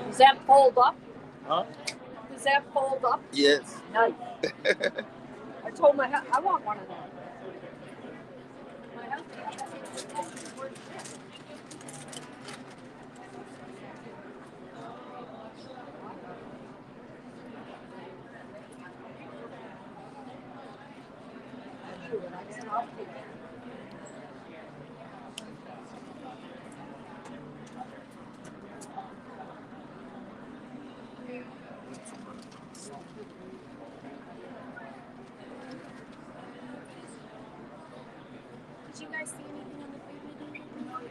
Does that fold up? Huh? Does that fold up? Yes. Nice. I told my husband, I want one of those. My husband. Did you guys see anything on the food menu?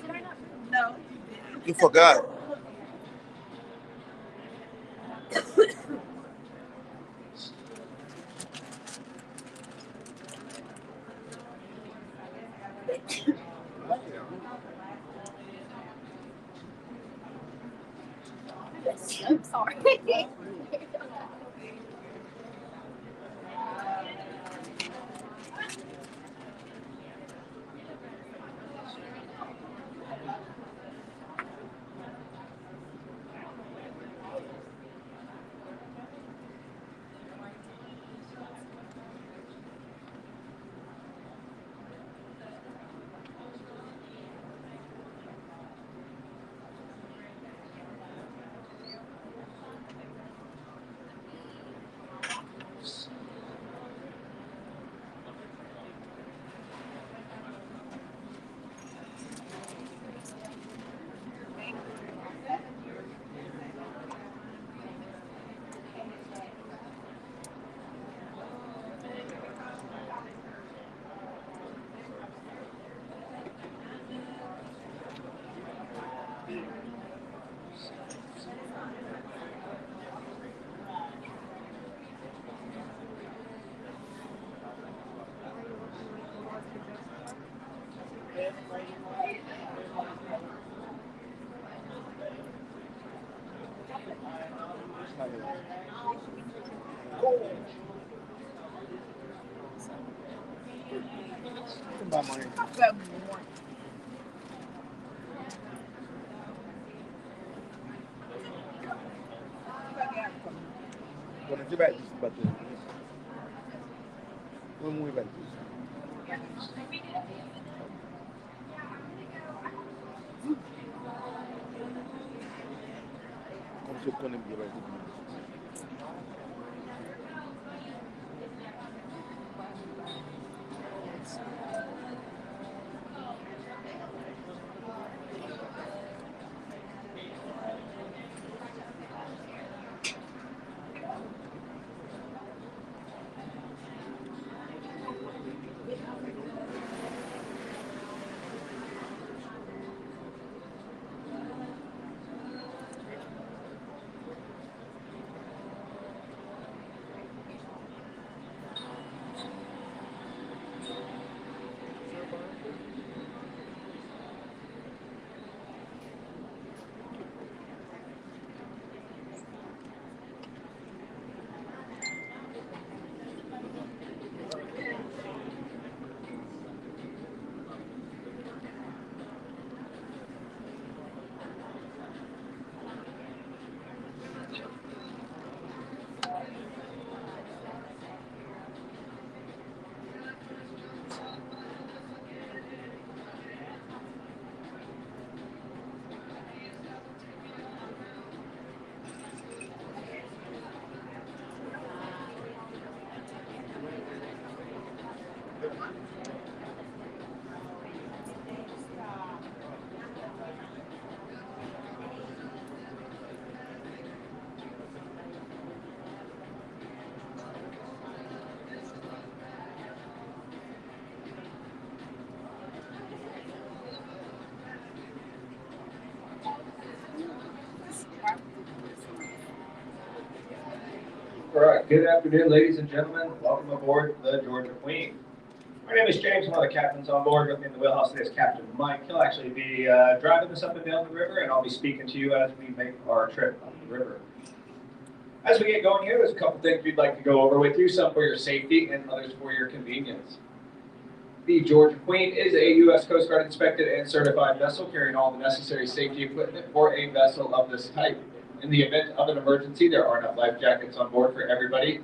Did I not? No. You forgot. I'm sorry. Quando tiver isso, bater. Vamos ir, velho. Como se eu quando eu vai ter. All right, good afternoon, ladies and gentlemen. Welcome aboard the Georgia Queen. My name is James, one of the captains on board. With me in the wheelhouse today is Captain Mike. He'll actually be driving this up and down the river, and I'll be speaking to you as we make our trip up the river. As we get going here, there's a couple things we'd like to go over with you, some for your safety and others for your convenience. The Georgia Queen is a U.S. Coast Guard inspected and certified vessel carrying all the necessary safety equipment for a vessel of this type. In the event of an emergency, there are enough life jackets on board for everybody.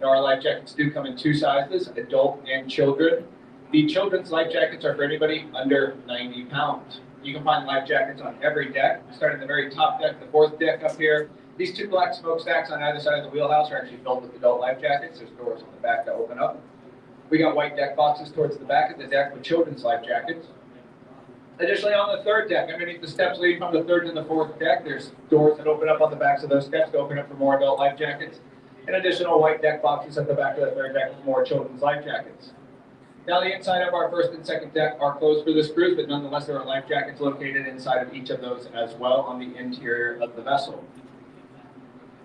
Now, our life jackets do come in two sizes, adult and children. The children's life jackets are for anybody under 90 pounds. You can find life jackets on every deck, starting at the very top deck, the fourth deck up here. These two black smokestacks on either side of the wheelhouse are actually filled with adult life jackets. There's doors on the back that open up. We got white deck boxes towards the back of the deck with children's life jackets. Additionally, on the third deck, underneath the steps leading from the third to the fourth deck, there's doors that open up on the backs of those steps to open up for more adult life jackets, and additional white deck boxes at the back of the third deck with more children's life jackets. Now, the inside of our first and second deck are closed for this cruise, but nonetheless, there are life jackets located inside of each of those as well on the interior of the vessel.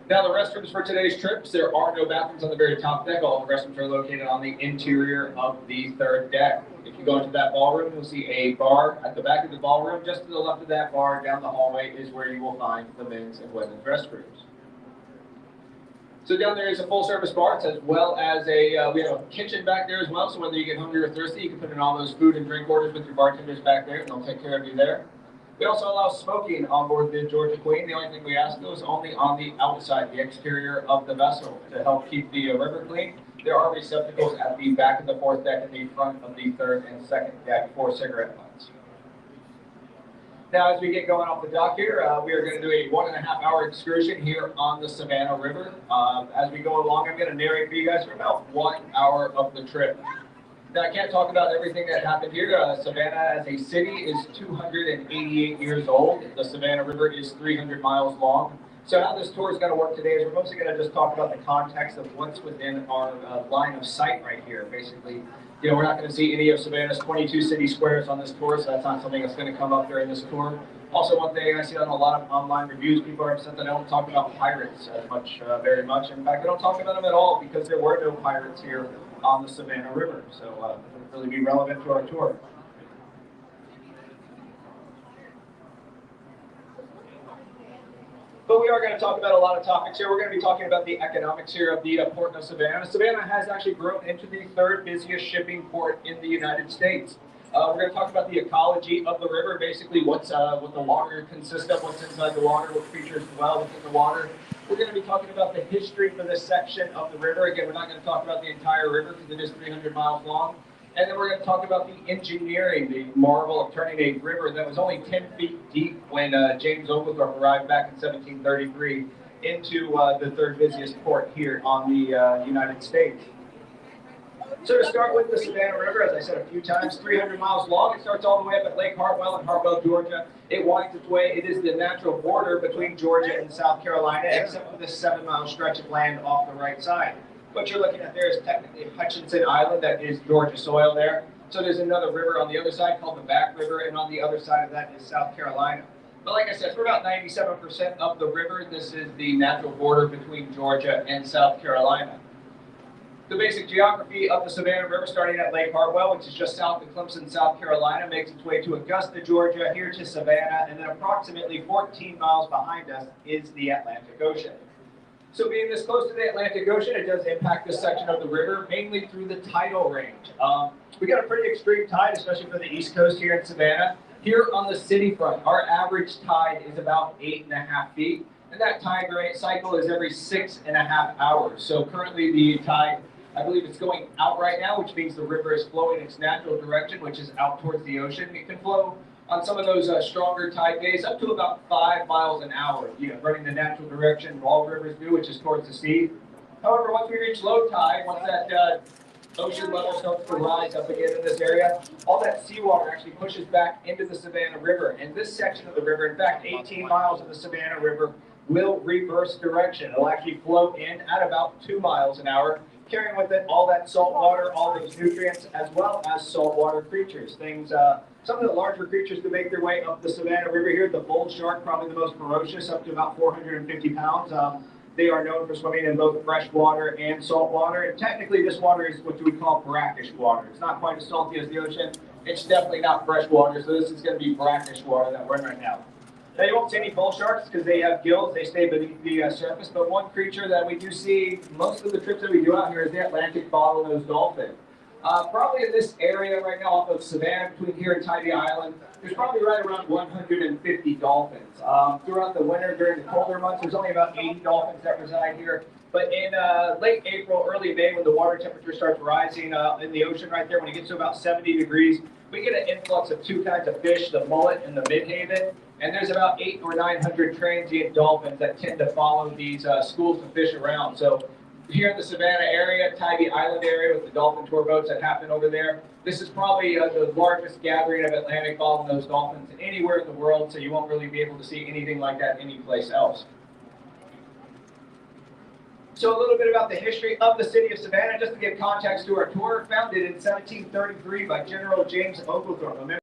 Now, the restrooms for today's trips, there are no bathrooms on the very top deck. All the restrooms are located on the interior of the third deck. If you go into that ballroom, you'll see a bar at the back of the ballroom. Just to the left of that bar, down the hallway, is where you will find the men's and women's restrooms. So down there is a full-service bar, as well as we have a kitchen back there as well. So whether you get hungry or thirsty, you can put in all those food and drink orders with your bartenders back there, and they'll take care of you there. We also allow smoking on board the Georgia Queen. The only thing we ask, though, is only on the outside, the exterior of the vessel, to help keep the river clean. There are receptacles at the back of the fourth deck and the front of the third and second deck for cigarette butts. Now, as we get going off the dock here, we are going to do a 1.5-hour excursion here on the Savannah River. As we go along, I'm going to narrate for you guys for about 1 hour of the trip. Now, I can't talk about everything that happened here. Savannah as a city is 288 years old. The Savannah River is 300 miles long. So how this tour is going to work today is we're mostly going to just talk about the context of what's within our line of sight right here. Basically, you know, we're not going to see any of Savannah's 22 city squares on this tour, so that's not something that's going to come up during this tour. Also, one thing I see on a lot of online reviews, people are upset that I don't talk about pirates as much, very much. In fact, I don't talk about them at all because there were no pirates here on the Savannah River, so it wouldn't really be relevant to our tour. But we are going to talk about a lot of topics here. We're going to be talking about the economics here of the port of Savannah. Savannah has actually grown into the third busiest shipping port in the United States. We're going to talk about the ecology of the river, basically what the water consists of, what's inside the water, what creatures dwell within the water. We're going to be talking about the history for this section of the river. Again, we're not going to talk about the entire river because it is 300 miles long. And then we're going to talk about the engineering, the marvel of turning a river that was only 10 feet deep when James Oglethorpe arrived back in 1733 into the third busiest port here on the United States. So to start with the Savannah River, as I said a few times, 300 miles long. It starts all the way up at Lake Hartwell in Hartwell, Georgia. It winds its way. It is the natural border between Georgia and South Carolina, except for this 7-mile stretch of land off the right side. What you're looking at there is technically Hutchinson Island. That is Georgia soil there. So there's another river on the other side called the Back River, and on the other side of that is South Carolina. But like I said, for about 97% of the river, this is the natural border between Georgia and South Carolina. The basic geography of the Savannah River, starting at Lake Hartwell, which is just south of Clemson, South Carolina, makes its way to Augusta, Georgia, here to Savannah, and then approximately 14 miles behind us is the Atlantic Ocean. So being this close to the Atlantic Ocean, it does impact this section of the river, mainly through the tidal range. We got a pretty extreme tide, especially for the East Coast here in Savannah. Here on the city front, our average tide is about 8.5 feet, and that tide rate cycle is every 6.5 hours. So currently the tide, I believe it's going out right now, which means the river is flowing its natural direction, which is out towards the ocean. It can flow on some of those stronger tide days up to about 5 miles an hour, running the natural direction all rivers do, which is towards the sea. However, once we reach low tide, once that ocean level starts to rise up again in this area, all that seawater actually pushes back into the Savannah River. And this section of the river, in fact, 18 miles of the Savannah River, will reverse direction. It'll actually flow in at about 2 miles an hour, carrying with it all that salt water, all those nutrients, as well as saltwater creatures. Some of the larger creatures that make their way up the Savannah River here, the bull shark, probably the most ferocious, up to about 450 pounds. They are known for swimming in both fresh water and salt water. And technically, this water is what we call brackish water. It's not quite as salty as the ocean. It's definitely not fresh water, so this is going to be brackish water that we're in right now. Now, you won't see any bull sharks because they have gills. They stay beneath the surface. But one creature that we do see most of the trips that we do out here is the Atlantic bottlenose dolphin. Probably in this area right now off of Savannah between here and Tybee Island, there's probably right around 150 dolphins. Throughout the winter, during the colder months, there's only about 80 dolphins that reside here. But in late April, early May, when the water temperature starts rising in the ocean right there, when it gets to about 70 degrees, we get an influx of two kinds of fish, the mullet and the midhaven. And there's about 800 or 900 transient dolphins that tend to follow these schools of fish around. So here in the Savannah area, Tybee Island area with the dolphin tour boats that happen over there, this is probably the largest gathering of Atlantic following those dolphins anywhere in the world, so you won't really be able to see anything like that anyplace else. So a little bit about the history of the city of Savannah, just to give context to our tour. Founded in 1733 by General James Oglethorpe.